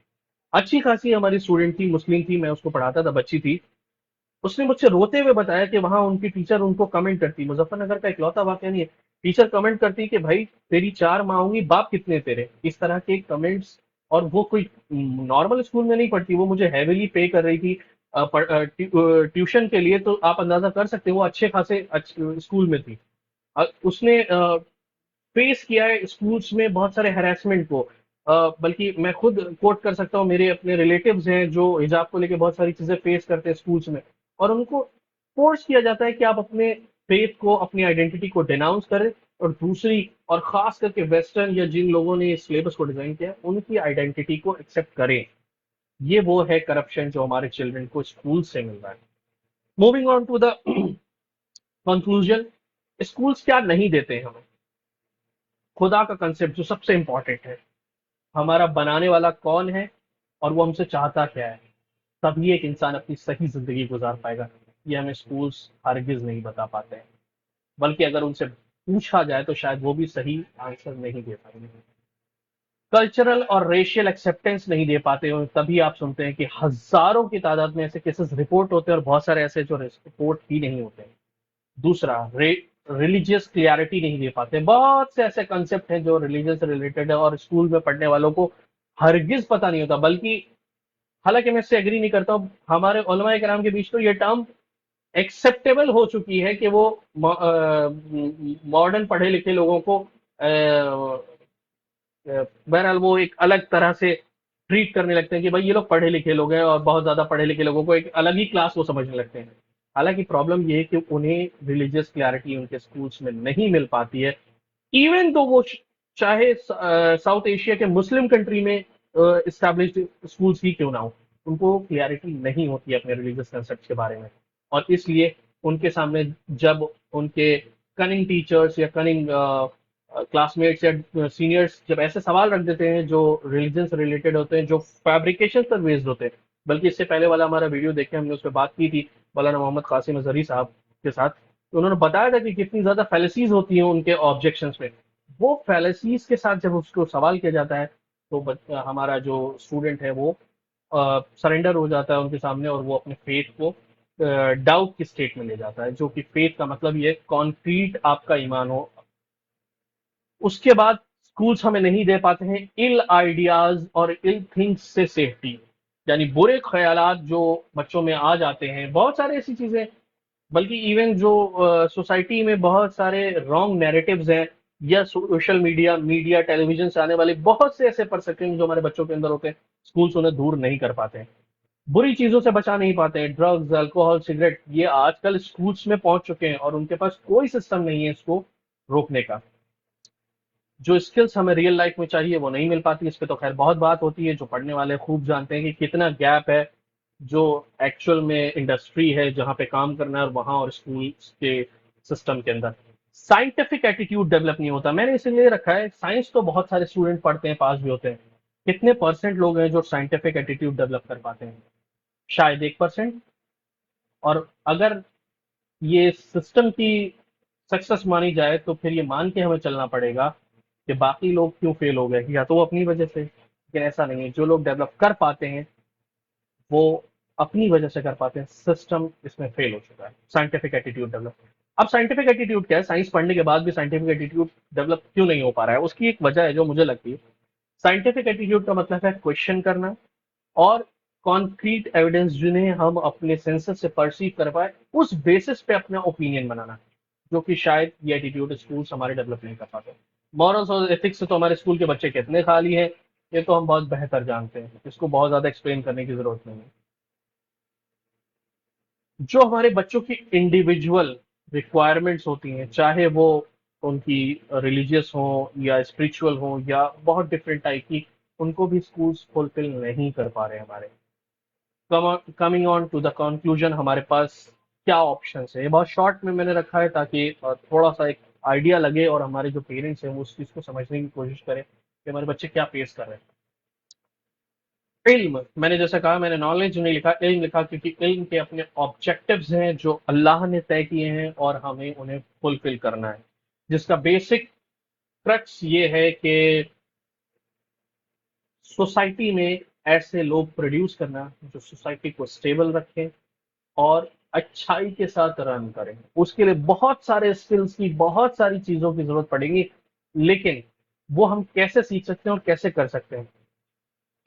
अच्छी खासी हमारी स्टूडेंट थी, मुस्लिम थी, मैं उसको पढ़ाता था, बच्ची थी। उसने मुझसे रोते हुए बताया कि वहां उनकी टीचर उनको कमेंट करती, मुजफ्फरनगर का इकलौता वाकया नहीं है, टीचर कमेंट करती कि भाई तेरी चार माँ होंगी, बाप कितने तेरे, इस तरह के कमेंट्स और वो कोई नॉर्मल स्कूल में नहीं पढ़ती, वो मुझे हैवीली पे कर रही थी ट्यूशन के लिए। तो आप अंदाजा कर सकते हैं वो अच्छे खासे स्कूल में थी। उसने फेस किया है स्कूल्स में बहुत सारे हैरेसमेंट को। बल्कि मैं खुद कोट कर सकता हूँ, मेरे अपने रिलेटिव्स हैं जो हिजाब को लेके बहुत सारी चीजें फेस करते हैं स्कूल्स में, और उनको फोर्स किया जाता है कि आप अपने फेथ को, अपनी आइडेंटिटी को डिनाउंस करें, और दूसरी, और खास करके वेस्टर्न या जिन लोगों ने इस सिलेबस को डिजाइन किया है, उनकी आइडेंटिटी को एक्सेप्ट करें। ये वो है करप्शन जो हमारे चिल्ड्रन को स्कूल से मिल रहा है। Moving on to the conclusion, schools क्या नहीं देते हैं हमें? खुदा का कंसेप्ट जो सबसे इंपॉर्टेंट है, हमारा बनाने वाला कौन है और वो हमसे चाहता क्या है, तभी एक इंसान अपनी सही जिंदगी गुजार पाएगा। ये हमें स्कूल्स हरगिज नहीं बता पाते हैं, बल्कि अगर उनसे पूछा जाए तो शायद वो भी सही आंसर नहीं दे पाएंगे। कल्चरल और रेशियल एक्सेप्टेंस नहीं दे पाते हो, तभी आप सुनते हैं कि हजारों की तादाद में ऐसे केसेस रिपोर्ट होते हैं, और बहुत सारे ऐसे जो रिपोर्ट ही नहीं होते हैं। दूसरा, रिलीजियस क्लियरिटी नहीं दे पाते। बहुत से ऐसे कंसेप्ट हैं जो रिलीजन से रिलेटेड है और स्कूल में पढ़ने वालों को हरगिज पता नहीं होता। बल्कि हालांकि मैं इससे एग्री नहीं करता हूँ, हमारे उलमा कराम के बीच तो ये टर्म एक्सेप्टेबल हो चुकी है कि वो मॉडर्न पढ़े लिखे लोगों को बहरहाल वो एक अलग तरह से ट्रीट करने लगते हैं कि भाई ये लोग पढ़े लिखे लोग हैं, और बहुत ज्यादा पढ़े लिखे लोगों को एक अलग ही क्लास वो समझने लगते हैं। हालांकि प्रॉब्लम ये है कि उन्हें रिलीजियस क्लैरिटी उनके स्कूल्स में नहीं मिल पाती है। इवन तो वो चाहे साउथ एशिया के मुस्लिम कंट्री में इस्टेब्लिश्ड स्कूल्स ही क्यों ना हो, उनको क्लियरिटी नहीं होती है अपने रिलीजियस कंसेप्ट के बारे में। और इसलिए उनके सामने जब उनके कनिंग टीचर्स या कनिंग क्लासमेट्स या सीनियर्स जब ऐसे सवाल रख देते हैं जो रिलीजन से रिलेटेड होते हैं, जो फैब्रिकेशन पर बेस्ड होते हैं, बल्कि इससे पहले वाला हमारा वीडियो देखे हमने उस पर बात की थी मौलाना मोहम्मद कासिम अजहरी साहब के साथ, तो उन्होंने बताया था कि कितनी ज्यादा फैलेसीज होती हैं उनके ऑब्जेक्शंस में। वो फैलेसीज के साथ जब उसको सवाल किया जाता है तो हमारा जो स्टूडेंट है वो सरेंडर हो जाता है उनके सामने, और वो अपने फेथ को डाउट की स्टेट में ले जाता है, जो कि फेथ का मतलब ये कॉन्क्रीट आपका ईमान हो। उसके बाद स्कूल्स हमें नहीं दे पाते हैं इल आइडियाज और इल थिंग्स से सेफ्टी, यानी बुरे ख्यालात जो बच्चों में आ जाते हैं, बहुत सारे ऐसी चीजें। बल्कि इवन जो सोसाइटी में बहुत सारे रॉन्ग नैरेटिव्स हैं, या सोशल मीडिया, टेलीविजन से आने वाले बहुत से ऐसे परसेप्शन जो हमारे बच्चों के अंदर होते हैं, स्कूल्स उन्हें दूर नहीं कर पाते हैं, बुरी चीजों से बचा नहीं पाते हैं। ड्रग्स, अल्कोहल, सिगरेट, ये आजकल स्कूल्स में पहुंच चुके हैं और उनके पास कोई सिस्टम नहीं है इसको रोकने का। जो स्किल्स हमें रियल लाइफ में चाहिए वो नहीं मिल पाती। इस पे तो खैर बहुत बात होती है, जो पढ़ने वाले खूब जानते हैं कि कितना गैप है जो एक्चुअल में इंडस्ट्री है जहां पे काम करना है, और वहां और स्कूल के सिस्टम के अंदर साइंटिफिक एटीट्यूड डेवलप नहीं होता। मैंने इसीलिए रखा है, साइंस तो बहुत सारे स्टूडेंट पढ़ते हैं, पास भी होते हैं, कितने परसेंट लोग हैं जो साइंटिफिक एटीट्यूड डेवलप कर पाते हैं? शायद 1%। और अगर ये सिस्टम की सक्सेस मानी जाए तो फिर ये मान के हमें चलना पड़ेगा कि बाकी लोग क्यों फेल हो गए, या तो वो अपनी वजह से, लेकिन ऐसा नहीं है। जो लोग डेवलप कर पाते हैं वो अपनी वजह से कर पाते हैं, सिस्टम इसमें फेल हो चुका है। साइंटिफिक एटीट्यूड डेवलप, अब साइंटिफिक एटीट्यूड क्या है? साइंस पढ़ने के बाद भी साइंटिफिक एटीट्यूड डेवलप क्यों नहीं हो पा रहा है? उसकी एक वजह है जो मुझे लगती है। साइंटिफिक एटीट्यूड का मतलब है क्वेश्चन करना, और कॉन्क्रीट एविडेंस जिन्हें हम अपने सेंसेस से परसीव कर पाए, उस बेसिस पे अपना ओपिनियन बनाना, जो कि शायद ये एटीट्यूड स्कूल हमारे डेवलप नहीं कर पाते। मॉरल्स और एथिक्स से तो हमारे स्कूल के बच्चे कितने खाली हैं, ये तो हम बहुत बेहतर जानते हैं, इसको बहुत ज्यादा एक्सप्लेन करने की जरूरत नहीं है। जो हमारे बच्चों की इंडिविजुअल रिक्वायरमेंट्स होती हैं, चाहे वो उनकी रिलीजियस हो या स्पिरिचुअल हो या बहुत डिफरेंट टाइप की, उनको भी स्कूल्स फुलफिल नहीं कर पा रहे हमारे। Coming on to the conclusion, हमारे पास क्या ऑप्शन है? ये बहुत शॉर्ट में मैंने रखा है ताकि थोड़ा सा एक आइडिया लगे, और हमारे जो पेरेंट्स हैं वो उस चीज को समझने की कोशिश करें कि हमारे बच्चे क्या फेस कर रहे हैं। इल्म, मैंने जैसा कहा, मैंने नॉलेज नहीं लिखा, इल्म लिखा, क्योंकि इल्म के अपने ऑब्जेक्टिव्स हैं जो अल्लाह ने तय किए हैं और हमें उन्हें फुलफिल करना है। जिसका बेसिक क्रक्स ये है कि सोसाइटी में ऐसे लोग प्रोड्यूस करना जो सोसाइटी को स्टेबल रखें और अच्छाई के साथ रन करें। उसके लिए बहुत सारे स्किल्स की, बहुत सारी चीजों की जरूरत पड़ेगी, लेकिन वो हम कैसे सीख सकते हैं और कैसे कर सकते हैं?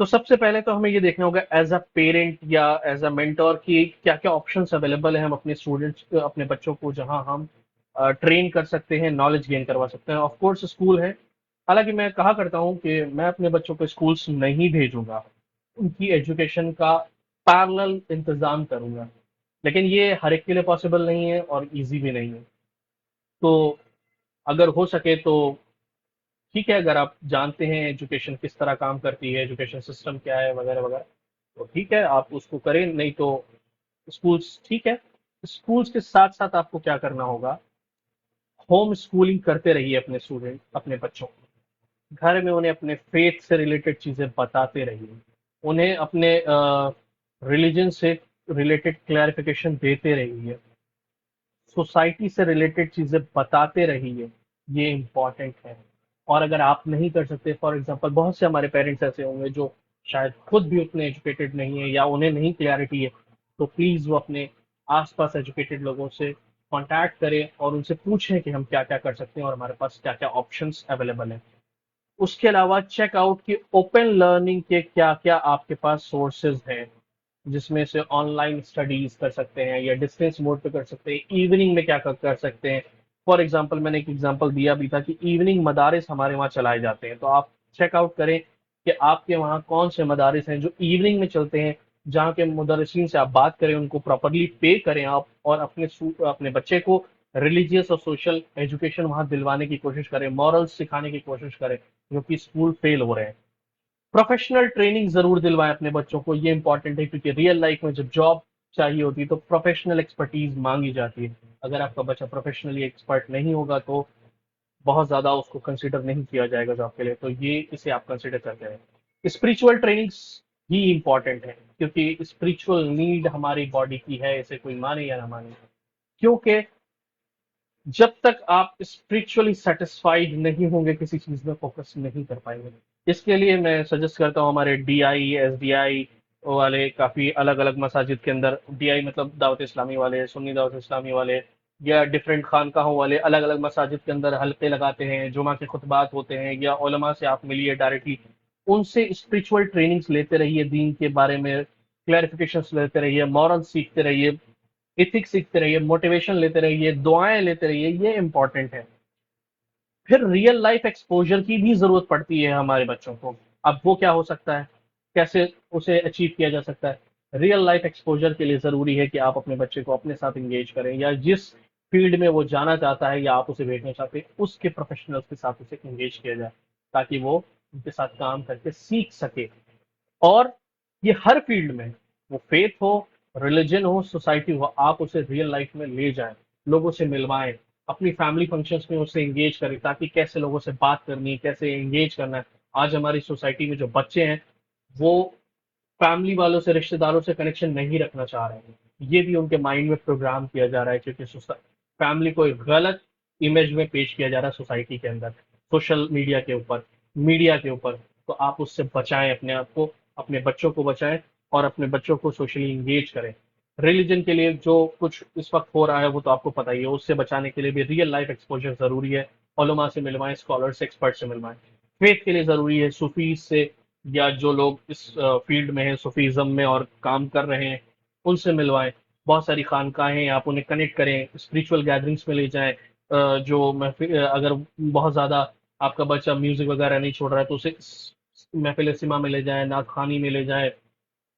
तो सबसे पहले तो हमें ये देखना होगा एज अ पेरेंट या एज अ मेंटोर कि क्या क्या ऑप्शंस अवेलेबल है, हम अपने स्टूडेंट्स अपने बच्चों को जहां हम ट्रेन कर सकते हैं, नॉलेज गेन करवा सकते हैं। ऑफ कोर्स स्कूल है। हालांकि मैं कहा करता हूं कि मैं अपने बच्चों को स्कूल्स नहीं भेजूंगा, उनकी एजुकेशन का पैरेलल इंतजाम करूंगा। लेकिन ये हर एक के लिए पॉसिबल नहीं है और इजी भी नहीं है। तो अगर हो सके तो ठीक है, अगर आप जानते हैं एजुकेशन किस तरह काम करती है, एजुकेशन सिस्टम क्या है वगैरह वगैरह, तो ठीक है आप उसको करें। नहीं तो स्कूल्स ठीक है। स्कूल्स के साथ साथ आपको क्या करना होगा, होम स्कूलिंग करते रहिए अपने स्टूडेंट अपने बच्चों को। घर में उन्हें अपने फेथ से रिलेटेड चीजें बताते रहिए, उन्हें अपने रिलीजन से रिलेटेड क्लैरिफिकेशन देते रहिए, सोसाइटी से रिलेटेड चीजें बताते रहिए। ये इम्पॉर्टेंट है। और अगर आप नहीं कर सकते, फॉर एग्जांपल बहुत से हमारे पेरेंट्स ऐसे होंगे जो शायद खुद भी उतने एजुकेटेड नहीं है या उन्हें नहीं क्लैरिटी है, तो प्लीज वो अपने आसपास एजुकेटेड लोगों से कांटेक्ट करें और उनसे पूछें कि हम क्या क्या कर सकते हैं और हमारे पास क्या क्या ऑप्शंस अवेलेबल हैं। उसके अलावा चेकआउट की ओपन लर्निंग के क्या क्या आपके पास सोर्सेज हैं, जिसमें से ऑनलाइन स्टडीज कर सकते हैं या डिस्टेंस मोड पे कर सकते हैं, इवनिंग में क्या कर सकते हैं। फॉर एग्जांपल मैंने एक एग्जांपल दिया भी था कि इवनिंग मदारिस हमारे वहाँ चलाए जाते हैं, तो आप चेकआउट करें कि आपके वहाँ कौन से मदारिस हैं जो इवनिंग में चलते हैं, जहाँ के मुदर्रिसीन से आप बात करें, उनको प्रॉपरली पे करें आप, और अपने बच्चे को रिलीजियस और सोशल एजुकेशन वहाँ दिलवाने की कोशिश करें, मॉरल्स सिखाने की कोशिश करें, जो कि स्कूल फेल हो रहे हैं। प्रोफेशनल ट्रेनिंग जरूर दिलवाएं अपने बच्चों को, ये इंपॉर्टेंट है क्योंकि रियल लाइफ में जब जॉब चाहिए होती है तो प्रोफेशनल एक्सपर्टीज मांगी जाती है। अगर आपका बच्चा प्रोफेशनली एक्सपर्ट नहीं होगा तो बहुत ज्यादा उसको कंसिडर नहीं किया जाएगा जॉब के लिए, तो ये इसे आप कंसिडर करते हैं। स्पिरिचुअल ट्रेनिंग्स ही इंपॉर्टेंट है क्योंकि स्पिरिचुअल नीड हमारी बॉडी की है, इसे कोई माने या ना माने। क्योंकि जब तक आप स्पिरिचुअली सेटिस्फाइड नहीं होंगे किसी चीज में फोकस नहीं कर पाएंगे। इसके लिए मैं सजेस्ट करता हूँ हमारे डीआई एसडीआई वाले काफी अलग अलग मसाजिद के अंदर, डीआई मतलब दावत इस्लामी वाले, सुन्नी दावत इस्लामी वाले या डिफरेंट खानकाहों वाले अलग अलग मसाजिद के अंदर हल्के लगाते हैं, जुमा के खुतबात होते हैं, या उलमा से आप मिलिए डायरेक्टली, उनसे स्पिरिचुअल ट्रेनिंग्स लेते रहिए, दीन के बारे में क्लैरिफिकेशंस लेते रहिए, मॉरल सीखते रहिए, एथिक्स सीखते रहिए, मोटिवेशन लेते रहिए, दुआएं लेते रहिए, ये इंपॉर्टेंट है। फिर रियल लाइफ एक्सपोजर की भी जरूरत पड़ती है हमारे बच्चों को। अब वो क्या हो सकता है, कैसे उसे अचीव किया जा सकता है? रियल लाइफ एक्सपोजर के लिए जरूरी है कि आप अपने बच्चे को अपने साथ एंगेज करें, या जिस फील्ड में वो जाना चाहता है या आप उसे भेजना चाहते हैं उसके प्रोफेशनल्स के साथ उसे एंगेज किया जाए, ताकि वो उनके साथ काम करके सीख सके। और ये हर फील्ड में, वो फेथ हो, रिलीजन हो, सोसाइटी हो, आप उसे रियल लाइफ में ले जाएं, लोगों से मिलवाएं, अपनी फैमिली फंक्शंस में उसे एंगेज करें, ताकि कैसे लोगों से बात करनी है, कैसे एंगेज करना है। आज हमारी सोसाइटी में जो बच्चे हैं वो फैमिली वालों से, रिश्तेदारों से कनेक्शन नहीं रखना चाह रहे हैं। ये भी उनके माइंड में प्रोग्राम किया जा रहा है क्योंकि फैमिली को एक गलत इमेज में पेश किया जा रहा है सोसाइटी के अंदर, सोशल मीडिया के ऊपर, मीडिया के ऊपर। तो आप उससे बचाएं अपने आप को, अपने बच्चों को बचाएं और अपने बच्चों को सोशली इंगेज करें। रिलीजन के लिए जो कुछ इस वक्त हो रहा है वो तो आपको पता ही है, उससे बचाने के लिए भी रियल लाइफ एक्सपोजर जरूरी है। उलमा से मिलवाएं, स्कॉलर से, एक्सपर्ट से मिलवाएं। फेथ के लिए जरूरी है सूफीज से, या जो लोग इस फील्ड में हैं, सूफीज्म में और काम कर रहे हैं, उनसे मिलवाएं। बहुत सारी खानकाहें हैं, आप उन्हें कनेक्ट करें, स्पिरिचुअल गैदरिंग्स में ले जाएं। जो महफिल, अगर बहुत ज्यादा आपका बच्चा म्यूजिक वगैरह नहीं छोड़ रहा है तो उसे महफिल सिमा में ले जाएं, नात खानी में ले जाएं,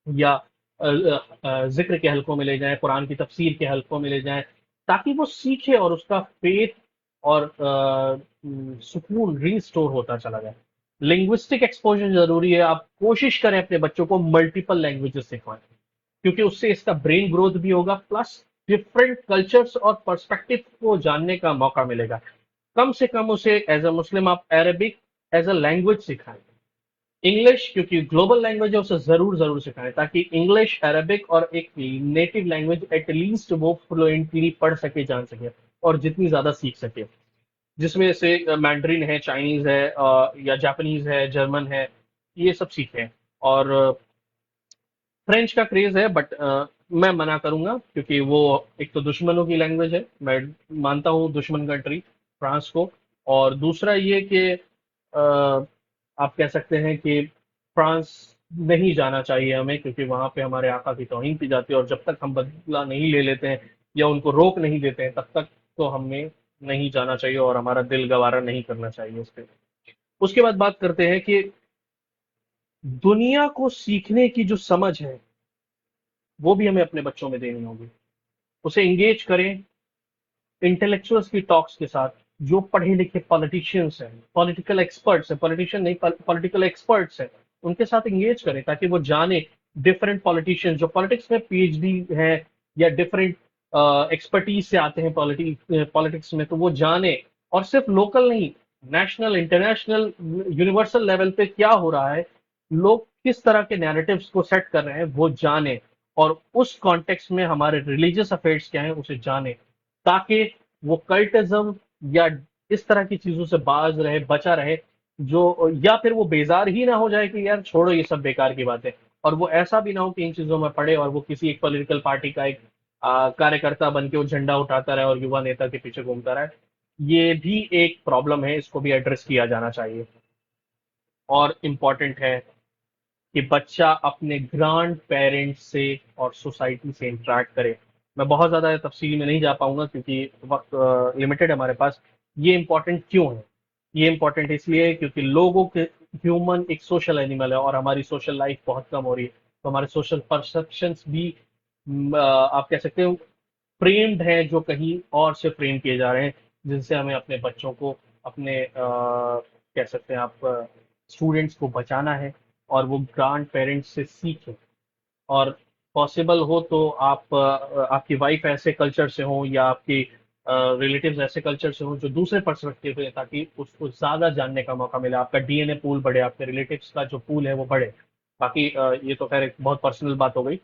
या जिक्र के हलकों में ले जाएं, कुरान की तफसीर के हलकों में ले जाएं, ताकि वो सीखे और उसका फेथ और सुकून रीस्टोर होता चला जाए। लिंग्विस्टिक एक्सपोजर जरूरी है, आप कोशिश करें अपने बच्चों को मल्टीपल लैंग्वेजेस सिखाएं, क्योंकि उससे इसका ब्रेन ग्रोथ भी होगा, प्लस डिफरेंट कल्चर्स और पर्सपेक्टिव को जानने का मौका मिलेगा। कम से कम उसे एज अ मुस्लिम आप अरेबिक एज अ लैंग्वेज सिखाएं। इंग्लिश क्योंकि ग्लोबल लैंग्वेज है उसे जरूर जरूर सिखाएं, ताकि इंग्लिश, अरबिक और एक नेटिव लैंग्वेज एटलीस्ट वो फ्लुएंटली पढ़ सके, जान सके और जितनी ज्यादा सीख सके, जिसमें से मैंड्रिन है, चाइनीज है, या जापानीज है, जर्मन है, ये सब सीखें। और फ्रेंच का क्रेज है बट मैं मना करूंगा क्योंकि वो एक तो दुश्मनों की लैंग्वेज है, मैं मानता हूँ दुश्मन कंट्री फ्रांस को। और दूसरा ये कि आप कह सकते हैं कि फ्रांस नहीं जाना चाहिए हमें, क्योंकि वहां पे हमारे आका की तौहीन की जाती है, और जब तक हम बदला नहीं ले लेते हैं या उनको रोक नहीं देते हैं, तब तक तो हमें नहीं जाना चाहिए और हमारा दिल गवारा नहीं करना चाहिए उस पे। उसके बाद बात करते हैं कि दुनिया को सीखने की जो समझ है वो भी हमें अपने बच्चों में देनी होगी। उसे इंगेज करें इंटेलेक्चुअल्स की टॉक्स के साथ, जो पढ़े लिखे पॉलिटिशियंस हैं, पॉलिटिकल एक्सपर्ट्स हैं, पॉलिटिशियन नहीं, पॉलिटिकल एक्सपर्ट्स हैं, उनके साथ इंगेज करें ताकि वो जाने डिफरेंट पॉलिटिशियंस जो पॉलिटिक्स में पीएचडी है या डिफरेंट एक्सपर्टीज से आते हैं पॉलिटिक्स में, तो वो जाने। और सिर्फ लोकल नहीं, नेशनल, इंटरनेशनल, यूनिवर्सल लेवल पे क्या हो रहा है, लोग किस तरह के नैरेटिव्स को सेट कर रहे हैं, वो जाने। और उस कॉन्टेक्स्ट में हमारे रिलीजियस अफेयर्स क्या है उसे जाने, ताकि वो कल्टिज्म या इस तरह की चीजों से बाज रहे, बचा रहे, जो या फिर वो बेजार ही ना हो जाए कि यार छोड़ो ये सब बेकार की बातें। और वो ऐसा भी ना हो कि इन चीजों में पड़े और वो किसी एक पॉलिटिकल पार्टी का एक कार्यकर्ता बन के वो झंडा उठाता रहे और युवा नेता के पीछे घूमता रहे। ये भी एक प्रॉब्लम है, इसको भी एड्रेस किया जाना चाहिए। और इम्पोर्टेंट है कि बच्चा अपने ग्रांड पेरेंट्स से और सोसाइटी से इंटरेक्ट करे। मैं बहुत ज़्यादा तफसील में नहीं जा पाऊंगा क्योंकि वक्त लिमिटेड है हमारे पास। ये इम्पोर्टेंट क्यों है? ये इम्पोर्टेंट इसलिए है क्योंकि लोगों के, ह्यूमन एक सोशल एनिमल है और हमारी सोशल लाइफ बहुत कम हो रही है, तो हमारे सोशल परसेप्शंस भी आप कह सकते हो फ्रेम्ड हैं, जो कहीं और से फ्रेम किए जा रहे हैं, जिनसे हमें अपने बच्चों को, अपने कह सकते हैं आप स्टूडेंट्स को बचाना है और वो ग्रांड पेरेंट्स से सीखें। और पॉसिबल हो तो आप आपकी वाइफ ऐसे कल्चर से हो या आपकी रिलेटिव्स ऐसे कल्चर से हो जो दूसरे पर्सपेक्टिव है, ताकि उसको ज्यादा जानने का मौका मिले, आपका डीएनए पूल बढ़े, आपके रिलेटिव्स का जो पूल है वो बढ़े। बाकी ये तो खैर एक बहुत पर्सनल बात हो गई।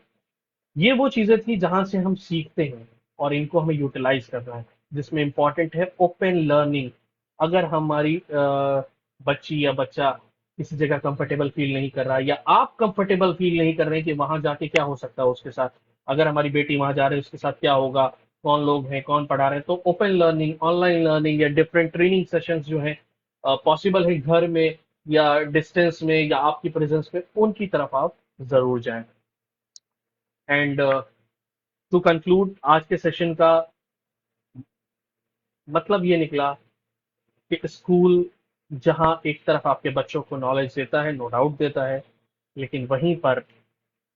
ये वो चीजें थी जहां से हम सीखते हैं और इनको हमें यूटिलाइज करना है, जिसमें इंपॉर्टेंट है ओपन लर्निंग। अगर हमारी बच्ची या बच्चा किसी जगह कंफर्टेबल फील नहीं कर रहा है या आप कंफर्टेबल फील नहीं कर रहे हैं कि वहां जाके क्या हो सकता है उसके साथ, अगर हमारी बेटी वहां जा रही है उसके साथ क्या होगा, कौन लोग हैं, कौन पढ़ा रहे हैं, तो ओपन लर्निंग, ऑनलाइन लर्निंग या डिफरेंट ट्रेनिंग सेशंस जो है पॉसिबल है घर में या डिस्टेंस में या आपकी प्रेजेंस में, उनकी तरफ आप जरूर जाएं। एंड टू कंक्लूड, आज के सेशन का मतलब ये निकला कि स्कूल जहां एक तरफ आपके बच्चों को नॉलेज देता है, नो डाउट देता है, लेकिन वहीं पर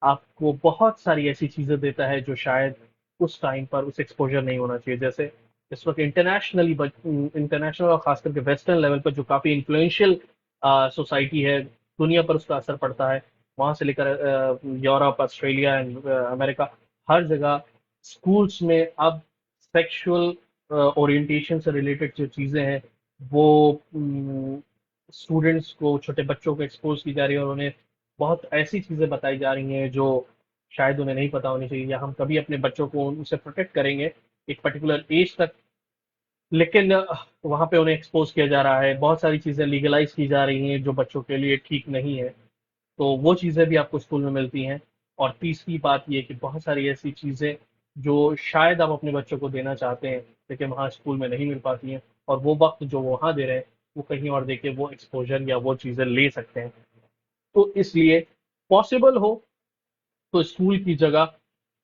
आपको बहुत सारी ऐसी चीजें देता है जो शायद उस टाइम पर उस एक्सपोजर नहीं होना चाहिए। जैसे इस वक्त इंटरनेशनली, इंटरनेशनल और खासकर के वेस्टर्न लेवल पर जो काफी इन्फ्लुएंशियल सोसाइटी है, दुनिया पर उसका असर पड़ता है। वहां से लेकर यूरोप, ऑस्ट्रेलिया एंड अमेरिका, हर जगह स्कूल्स में अब सेक्सुअल ओरिएंटेशन से रिलेटेड जो चीजें हैं वो स्टूडेंट्स को, छोटे बच्चों को एक्सपोज की जा रही है, और उन्हें बहुत ऐसी चीजें बताई जा रही हैं जो शायद उन्हें नहीं पता होनी चाहिए, या हम कभी अपने बच्चों को उनसे प्रोटेक्ट करेंगे एक पर्टिकुलर एज तक, लेकिन वहां पे उन्हें एक्सपोज किया जा रहा है, बहुत सारी चीजें लीगलाइज की जा रही हैं जो बच्चों के लिए ठीक नहीं है। तो वो चीजें भी आपको स्कूल में मिलती हैं। और तीसरी बात ये कि बहुत सारी ऐसी चीजें जो शायद आप अपने बच्चों को देना चाहते हैं लेकिन वहाँ स्कूल में नहीं मिल पाती हैं, और वो वक्त जो वो वहाँ दे रहे हैं वो कहीं और देके वो एक्सपोजर या वो चीजें ले सकते हैं। तो इसलिए पॉसिबल हो तो स्कूल की जगह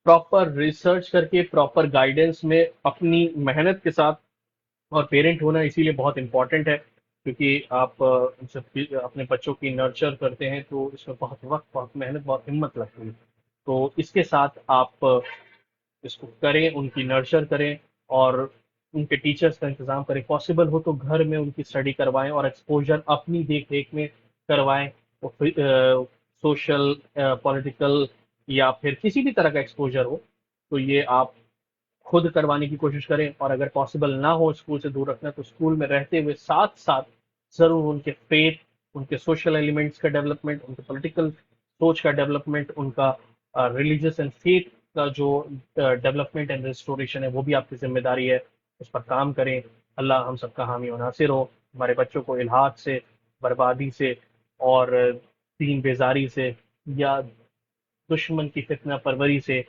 प्रॉपर रिसर्च करके, प्रॉपर गाइडेंस में, अपनी मेहनत के साथ, और पेरेंट होना इसीलिए बहुत इंपॉर्टेंट है क्योंकि आप जब भी अपने बच्चों की नर्चर करते हैं तो इसमें बहुत वक्त, बहुत मेहनत, बहुत हिम्मत लगती है। तो इसके साथ आप इसको करें, उनकी नर्चर करें और उनके टीचर्स का इंतजाम करें। पॉसिबल हो तो घर में उनकी स्टडी करवाएं और एक्सपोजर अपनी देख रेख में करवाएं। सोशल, पॉलिटिकल या फिर किसी भी तरह का एक्सपोजर हो तो ये आप खुद करवाने की कोशिश करें। और अगर पॉसिबल ना हो स्कूल से दूर रखना, तो स्कूल में रहते हुए साथ साथ जरूर उनके फेथ, उनके सोशल एलिमेंट्स का डेवलपमेंट, उनके पॉलिटिकल सोच का डेवलपमेंट, उनका रिलीजियस एंड फेथ का जो डेवलपमेंट एंड रिस्टोरेशन है वो भी आपकी जिम्मेदारी है। उस पर काम करें। अल्लाह हम सबका हामी और नासिर हो। हमारे बच्चों को इल्हाद से, बर्बादी से और दीन बेजारी से या दुश्मन की फितना परवरी से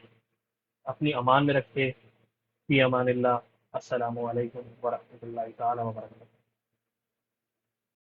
अपनी अमान में रखे। फी अमानिल्लाह। अस्सलामु अलैकुम व रहमतुल्लाहि तआला व बरकातहू।